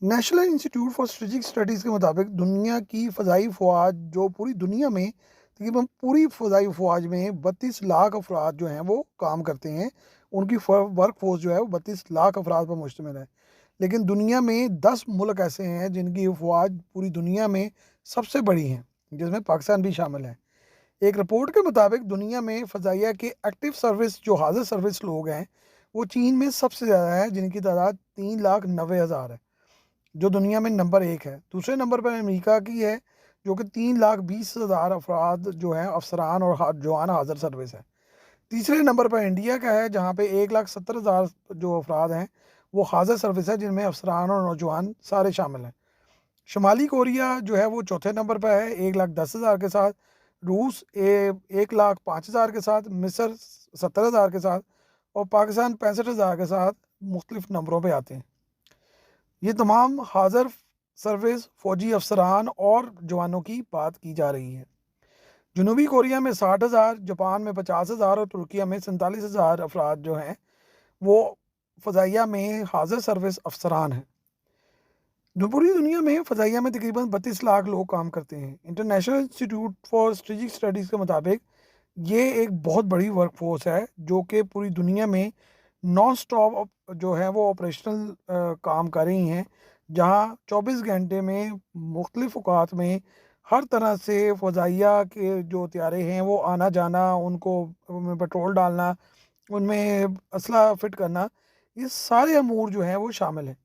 National institute for strategic studies के मुताबिक दुनिया की फ़ज़ाई फ़ौज जो पूरी दुनिया में तकरीबन पूरी फ़ज़ाई फ़ौज में 32 लाख अफराद जो हैं वो काम करते हैं। उनकी वर्क फोर्स जो है वो 32 लाख अफराद पर मुश्तमिल है। लेकिन दुनिया में 10 मुल्क ऐसे हैं जिनकी फ़ौज पूरी दुनिया में सबसे बड़ी हैं, जिसमें पाकिस्तान भी शामिल है। एक रिपोर्ट के मुताबिक दुनिया में फ़ज़ाइया के एक्टिव सर्विस जो हाजिर सर्विस लोग हैं वो चीन में सबसे ज़्यादा है, जिनकी तादाद 3,90,000 है, जो दुनिया में नंबर 1 है। दूसरे नंबर पर अमेरिका की है, जो कि 3,20,000 अफराद जो हैं अफसरान और जवान हाजिर सर्विस है। तीसरे नंबर पर इंडिया का है, जहाँ पे 1,70,000 जो अफराद हैं वो हाजिर सर्विस है, जिनमें अफसरान और नौजवान सारे शामिल हैं। शुमाली कोरिया जो है वो चौथे नंबर पर है 1,10,000 के साथ। रूस 1,05,000 के साथ। मिस्र 70,000 के साथ। और पाकिस्तान 65,000 के साथ मुख्तलिफ नंबरों पे आते हैं। ये तमाम हाज़िर सर्विस फ़ौजी अफसरान और जवानों की बात की जा रही है। जनूबी कोरिया में 60,000, जापान में 50,000 और तुर्किया में 47,000 अफराद जो हैं वो फ़ज़ाइया में हाज़िर सर्विस अफसरान हैं। पूरी दुनिया में फ़ज़ाइया में तकरीबन 32 लाख लोग काम करते हैं। International institute for strategic studies के मुताबिक ये एक बहुत बड़ी वर्क फोर्स है, जो कि पूरी दुनिया में नॉन स्टॉप जो है वो ऑपरेशनल काम कर रही हैं, जहां 24 घंटे में मुख्तलिफ औकात में हर तरह से फ़ज़ाइया के जो तैयारे हैं वो आना जाना, उनको उनमें पेट्रोल डालना, उनमें असला फिट करना, ये सारे अमूर जो हैं वो शामिल हैं।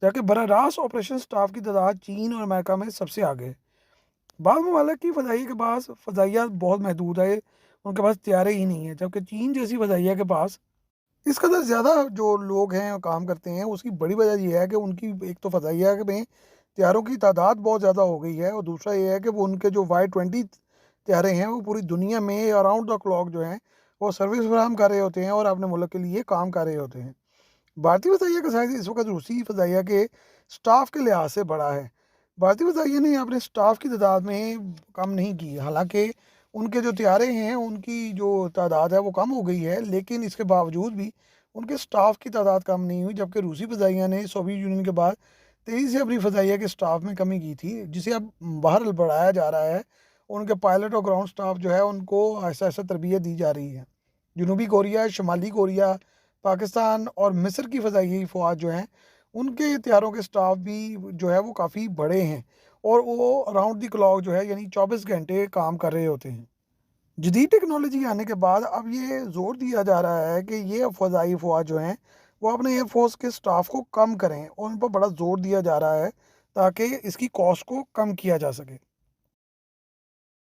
जबकि बरह रास्त ऑपरेशन स्टाफ की तादाद चीन और अमेरिका में सबसे आगे है। बाद ममालिक की फ़ज़ाइया के पास फ़ज़ाइया बहुत महदूद है, उनके पास तैयारे ही नहीं है। जबकि चीन जैसी फ़ज़ाइया के पास इस कदर ज़्यादा जो लोग हैं और काम करते हैं, उसकी बड़ी वजह ये है कि उनकी एक तो फ़ज़ाइया में तैयारों की तादाद बहुत ज़्यादा हो गई है, और दूसरा ये है कि वो उनके जो Y-20 तैयारे हैं वो पूरी दुनिया में अराउंड द क्लॉक जो हैं वो सर्विस फराहम कर रहे होते हैं और अपने मुल्क के लिए काम कर रहे होते हैं। भारतीय फ़ज़ाइया का साइज़ इस वक्त रूसी फ़ज़ाइया के स्टाफ के लिहाज से बड़ा है। भारतीय फ़ज़ाइया ने अपने स्टाफ की तादाद में कम नहीं की, हालांकि उनके जो तैयारे हैं उनकी जो तादाद है वो कम हो गई है, लेकिन इसके बावजूद भी उनके स्टाफ की तादाद कम नहीं हुई। जबकि रूसी फ़ज़ाइया ने सोवियत यूनियन के बाद तेज़ी से अपनी फ़ज़ाइया के स्टाफ में कमी की थी, जिसे अब बाहर बढ़ाया जा रहा है। उनके पायलट और ग्राउंड स्टाफ जो है उनको ऐसा ऐसा तरबियत दी जा रही है। जनूबी कोरिया, शुमाली कोरिया, पाकिस्तान और मिस्र की फ़ज़ाई फ़ौज जो हैं उनके तैयारों के स्टाफ भी जो है वो काफ़ी बड़े हैं, और वो अराउंड द क्लॉक जो है यानी 24 घंटे काम कर रहे होते हैं। जदीद टेक्नोलॉजी आने के बाद अब ये ज़ोर दिया जा रहा है कि ये फ़ज़ाई फ़ौज जो हैं वो अपने एयरफोर्स के स्टाफ को कम करें, और उन पर बड़ा ज़ोर दिया जा रहा है ताकि इसकी कॉस्ट को कम किया जा सके।